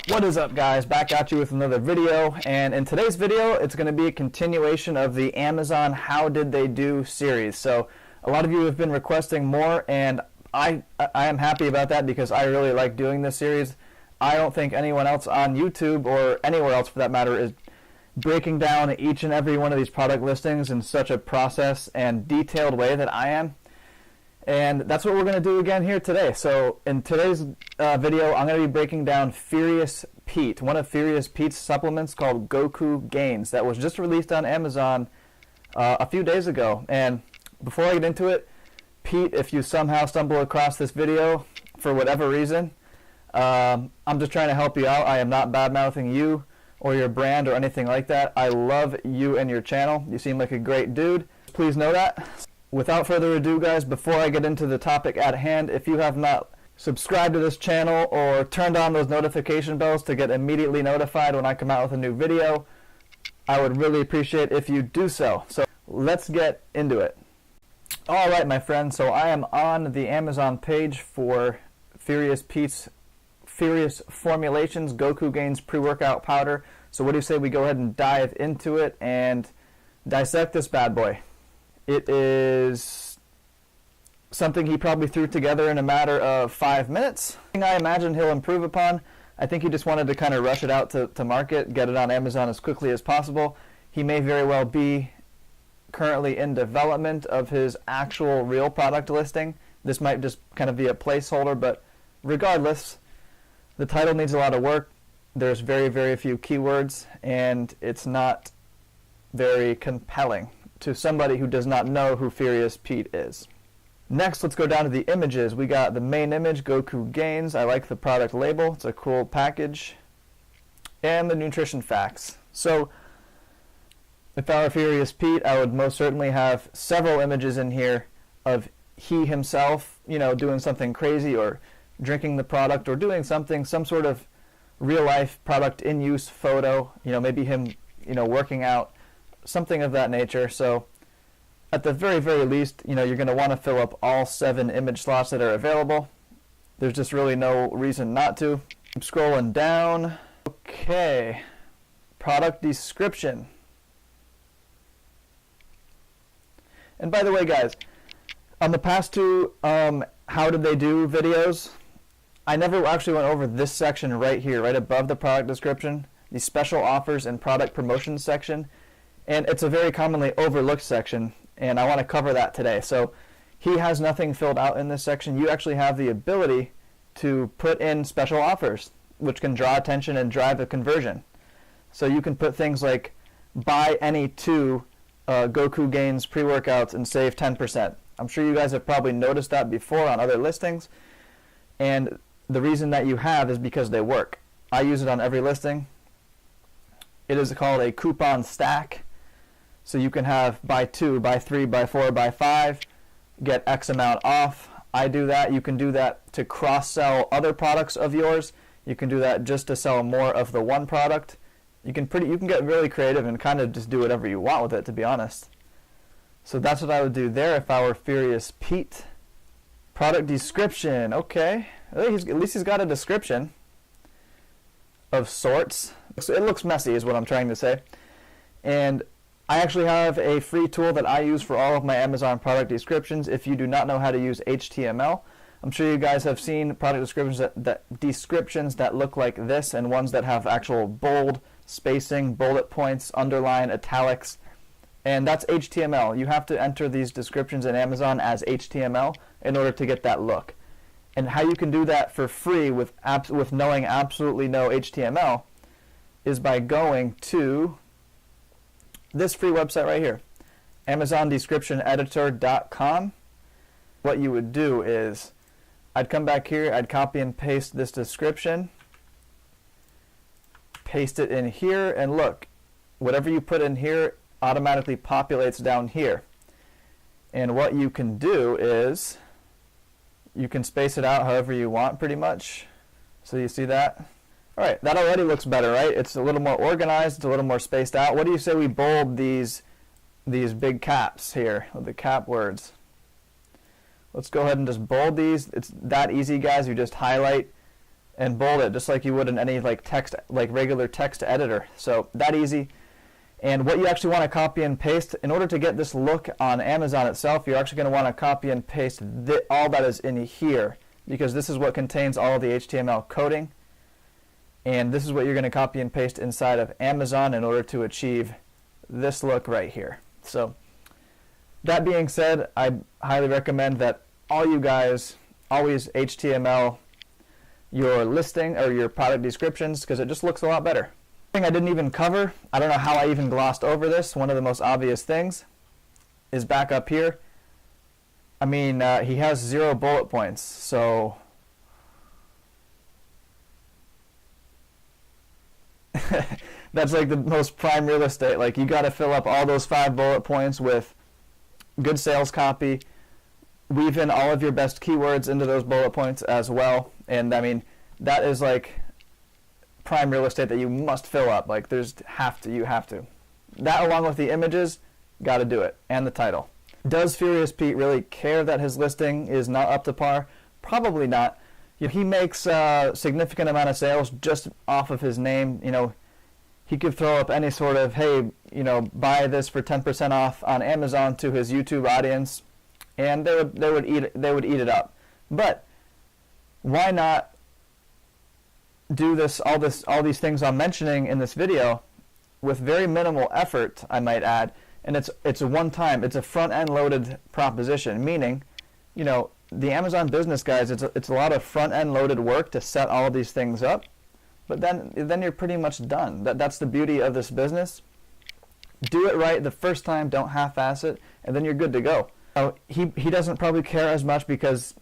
What is up, guys? Back at you with another video, and in today's video it's going to be a continuation of the Amazon How Did They Do series. So a lot of you have been requesting more, and I am happy about that because I really like doing this series. I don't think anyone else on YouTube or anywhere else for that matter is breaking down each and every one of these product listings in such a process and detailed way that I am. And that's what we're going to do again here today. So in today's video, I'm going to be breaking down Furious Pete, one of Furious Pete's supplements called Goku Gains that was just released on Amazon a few days ago. And before I get into it, Pete, if you somehow stumble across this video for whatever reason, I'm just trying to help you out. I am not bad-mouthing you or your brand or anything like that. I love you and your channel. You seem like a great dude. Please know that. Without further ado, guys, before I get into the topic at hand, if you have not subscribed to this channel or turned on those notification bells to get immediately notified when I come out with a new video, I would really appreciate if you do so. So let's get into it. Alright, my friends, so I am on the Amazon page for Furious Pete's Furious Formulations Goku Gains pre-workout powder. So what do you say we go ahead and dive into it and dissect this bad boy? It is something he probably threw together in a matter of 5 minutes. I imagine he'll improve upon. I think he just wanted to kind of rush it out to market, get it on Amazon as quickly as possible. He may very well be currently in development of his actual real product listing. This might just kind of be a placeholder, but regardless, the title needs a lot of work. There's very, very few keywords, and it's not very compelling to somebody who does not know who Furious Pete is. Next, let's go down to the images. We got the main image, Goku Gains. I like the product label. It's a cool package. And the nutrition facts. So, if I were Furious Pete, I would most certainly have several images in here of he himself, you know, doing something crazy or drinking the product or doing something, some sort of real-life product in use photo, you know, maybe him, you know, working out, something of that nature. So at the very, very least, you know, you're going to want to fill up all 7 image slots that are available. There's just really no reason not to. I'm scrolling down. Okay. Product description. And by the way, guys, on the past 2 How Did They Do videos, I never actually went over this section right here, right above the product description, the special offers and product promotions section. And it's a very commonly overlooked section, and I want to cover that today. So he has nothing filled out in this section. You actually have the ability to put in special offers, which can draw attention and drive a conversion. So you can put things like, buy any 2 Goku Gains pre-workouts and save 10%. I'm sure you guys have probably noticed that before on other listings, and the reason that you have is because they work. I use it on every listing. It is called a coupon stack. So you can have buy 2, buy 3, buy 4, buy 5, get X amount off. I do that. You can do that to cross-sell other products of yours. You can do that just to sell more of the one product. You can get really creative and kind of just do whatever you want with it, to be honest. So that's what I would do there if I were Furious Pete. Product description. Okay. At least he's got a description of sorts. It looks messy is what I'm trying to say. And I actually have a free tool that I use for all of my Amazon product descriptions. If you do not know how to use HTML, I'm sure you guys have seen product descriptions that look like this, and ones that have actual bold spacing, bullet points, underline, italics, and that's HTML. You have to enter these descriptions in Amazon as HTML in order to get that look. And how you can do that for free with knowing absolutely no HTML is by going to this free website right here, AmazonDescriptionEditor.com. What you would do is, I'd come back here, I'd copy and paste this description, paste it in here, and look, whatever you put in here automatically populates down here. And what you can do is, you can space it out however you want pretty much. So you see that? Alright, that already looks better, right? It's a little more organized, it's a little more spaced out. What do you say we bold these big caps here, the cap words? Let's go ahead and just bold these. It's that easy, guys. You just highlight and bold it just like you would in any like regular text editor. So that easy. And what you actually want to copy and paste, in order to get this look on Amazon itself, you're actually going to want to copy and paste all that is in here, because this is what contains all of the HTML coding. And this is what you're going to copy and paste inside of Amazon in order to achieve this look right here. So that being said, I highly recommend that all you guys always HTML your listing or your product descriptions, because it just looks a lot better. Thing I didn't even cover, I don't know how I even glossed over this, one of the most obvious things is back up here. I mean, he has 0 bullet points, so that's like the most prime real estate. Like, you got to fill up all those 5 bullet points with good sales copy, weave in all of your best keywords into those bullet points as well. And I mean, that is like prime real estate that you must fill up. Like, you have to. That, along with the images, got to do it, and the title. Does Furious Pete really care that his listing is not up to par? Probably not. He makes a significant amount of sales just off of his name. He could throw up any sort of, hey, buy this for 10% off on Amazon to his YouTube audience, and they would eat it up. But why not do all these things I'm mentioning in this video with very minimal effort, I might add, and it's a one-time, it's a front-end loaded proposition, meaning, the Amazon business guys, it's a lot of front-end loaded work to set all of these things up, but then you're pretty much done. That's the beauty of this business. Do it right the first time, don't half-ass it, and then you're good to go. He doesn't probably care as much because,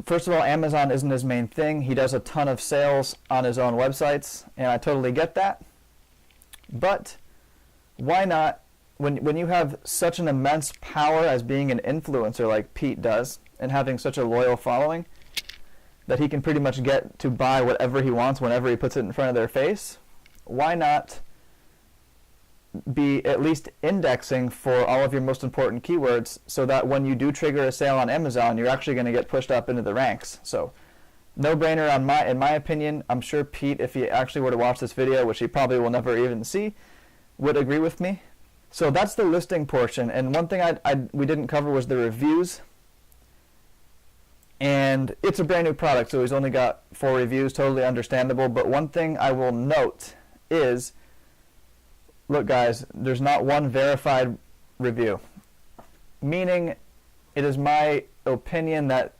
first of all, Amazon isn't his main thing. He does a ton of sales on his own websites, and I totally get that. But why not, when you have such an immense power as being an influencer like Pete does, and having such a loyal following, that he can pretty much get to buy whatever he wants whenever he puts it in front of their face, why not be at least indexing for all of your most important keywords, so that when you do trigger a sale on Amazon, you're actually going to get pushed up into the ranks? So, no-brainer in my opinion. I'm sure Pete, if he actually were to watch this video, which he probably will never even see, would agree with me. So that's the listing portion. And one thing we didn't cover was the reviews. And it's a brand new product, so he's only got 4 reviews, totally understandable. But one thing I will note is, look guys, there's not one verified review. Meaning, it is my opinion that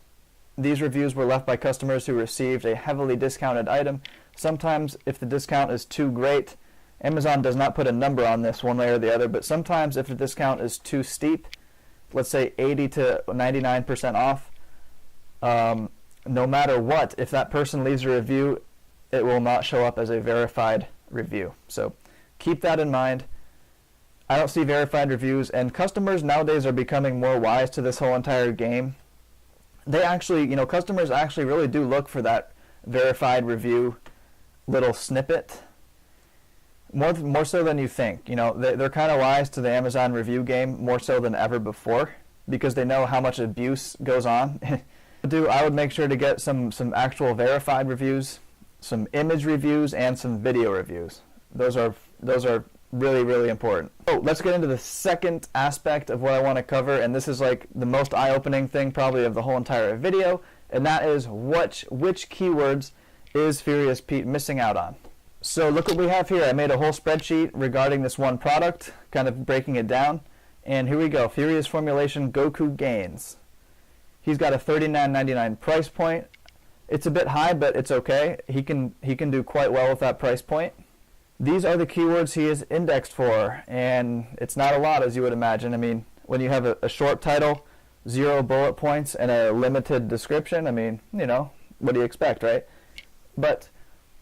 these reviews were left by customers who received a heavily discounted item. Sometimes, if the discount is too great, Amazon does not put a number on this one way or the other, but sometimes if the discount is too steep, let's say 80 to 99% off, no matter what, if that person leaves a review, it will not show up as a verified review. So keep that in mind. I don't see verified reviews, and customers nowadays are becoming more wise to this whole entire game. They actually, customers actually really do look for that verified review little snippet, more so than you think. They're kind of wise to the Amazon review game more so than ever before, because they know how much abuse goes on. I would make sure to get some actual verified reviews, some image reviews, and some video reviews. Those are really, really important. So let's get into the second aspect of what I want to cover, and this is like the most eye-opening thing probably of the whole entire video, and that is which keywords is Furious Pete missing out on. So look what we have here. I made a whole spreadsheet regarding this one product, kind of breaking it down, and here we go. Furious Formulation Goku Gains. He's got a $39.99 price point. It's a bit high, but it's okay. He can do quite well with that price point. These are the keywords he is indexed for, and it's not a lot, as you would imagine. I mean, when you have a short title, 0 bullet points, and a limited description, I mean, what do you expect, right? But,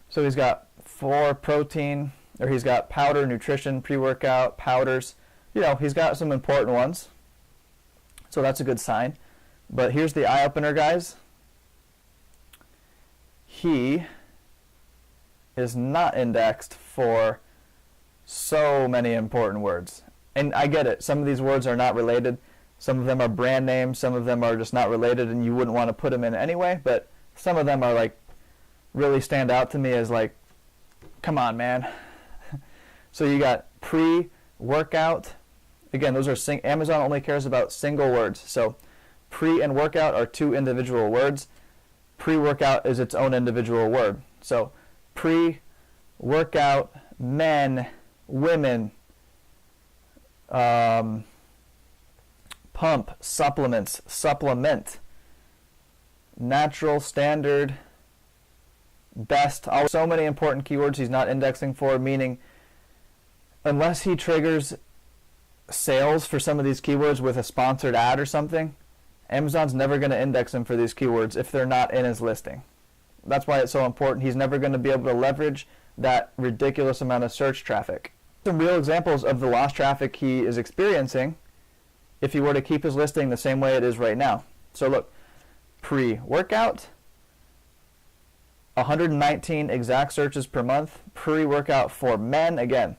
so he's got 4 protein, or he's got powder, nutrition, pre-workout, powders. He's got some important ones, so that's a good sign. But here's the eye-opener, guys. He is not indexed for so many important words. And I get it. Some of these words are not related. Some of them are brand names. Some of them are just not related, and you wouldn't want to put them in anyway. But some of them are like really stand out to me as like, come on, man. So you got pre-workout. Again, those are Amazon only cares about single words. So pre and workout are two individual words. Pre-workout is its own individual word. So pre-workout, men, women, pump, supplements, supplement, natural, standard, best. So many important keywords he's not indexing for, meaning unless he triggers sales for some of these keywords with a sponsored ad or something, Amazon's never going to index him for these keywords if they're not in his listing. That's why it's so important. He's never going to be able to leverage that ridiculous amount of search traffic. Some real examples of the lost traffic he is experiencing if he were to keep his listing the same way it is right now. So look, pre-workout, 119 exact searches per month. Pre-workout for men, again,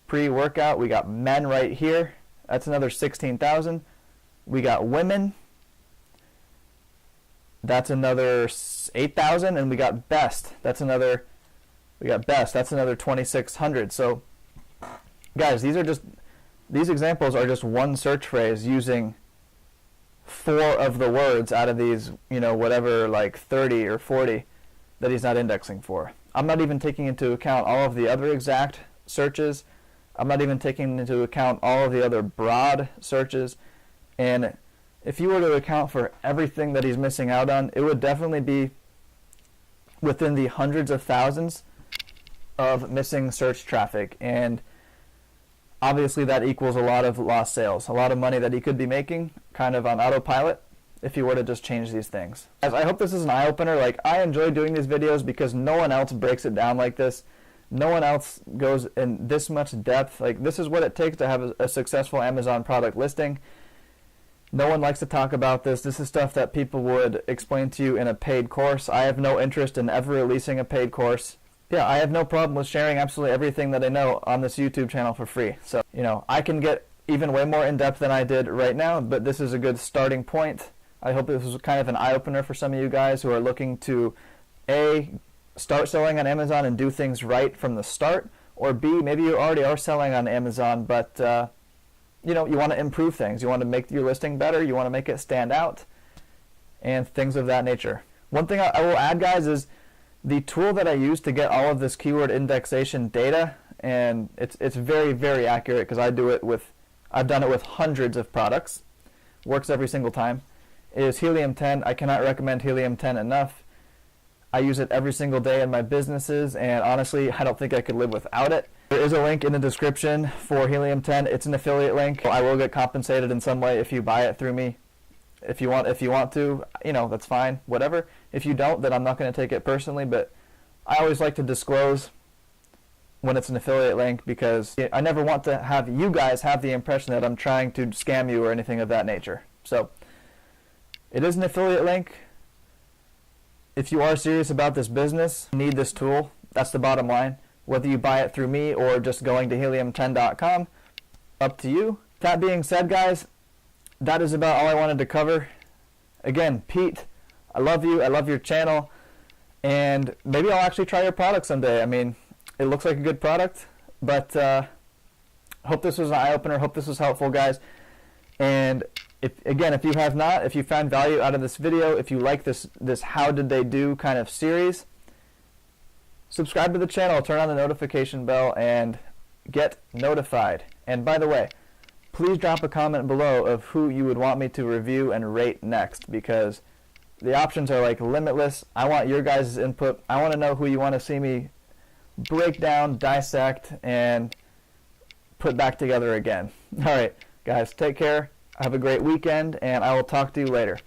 pre-workout, we got men right here. That's another 16,000. We got women. That's another 8,000, and we got best. That's another 2,600. So, guys, these examples are just one search phrase using 4 of the words out of these, whatever, like 30 or 40 that he's not indexing for. I'm not even taking into account all of the other exact searches. I'm not even taking into account all of the other broad searches. And if you were to account for everything that he's missing out on, it would definitely be within the hundreds of thousands of missing search traffic. And obviously that equals a lot of lost sales, a lot of money that he could be making kind of on autopilot if he were to just change these things. Guys, I hope this is an eye-opener. Like, I enjoy doing these videos because no one else breaks it down like this. No one else goes in this much depth. Like, this is what it takes to have a successful Amazon product listing. No one likes to talk about this. This is stuff that people would explain to you in a paid course. I have no interest in ever releasing a paid course. Yeah, I have no problem with sharing absolutely everything that I know on this YouTube channel for free. So, I can get even way more in-depth than I did right now, but this is a good starting point. I hope this was kind of an eye-opener for some of you guys who are looking to, A, start selling on Amazon and do things right from the start, or B, maybe you already are selling on Amazon, but you want to improve things. You want to make your listing better. You want to make it stand out, and things of that nature. One thing I will add, guys, is the tool that I use to get all of this keyword indexation data, and it's very, very accurate because I've done it with hundreds of products. Works every single time. Is Helium 10. I cannot recommend Helium 10 enough. I use it every single day in my businesses, and honestly, I don't think I could live without it. There is a link in the description for Helium 10. It's an affiliate link. I will get compensated in some way if you buy it through me. If you want to, that's fine, whatever. If you don't, then I'm not going to take it personally, but I always like to disclose when it's an affiliate link because I never want to have you guys have the impression that I'm trying to scam you or anything of that nature. So, it is an affiliate link. If you are serious about this business, you need this tool. That's the bottom line. Whether you buy it through me or just going to helium10.com, up to you. That being said, guys, that is about all I wanted to cover. Again, Pete, I love you. I love your channel. And maybe I'll actually try your product someday. I mean, it looks like a good product. But hope this was an eye-opener. Hope this was helpful, guys. And if you found value out of this video, if you like this how did they do kind of series, subscribe to the channel, turn on the notification bell, and get notified. And by the way, please drop a comment below of who you would want me to review and rate next, because the options are like limitless. I want your guys' input. I want to know who you want to see me break down, dissect, and put back together again. All right, guys, take care. Have a great weekend, and I will talk to you later.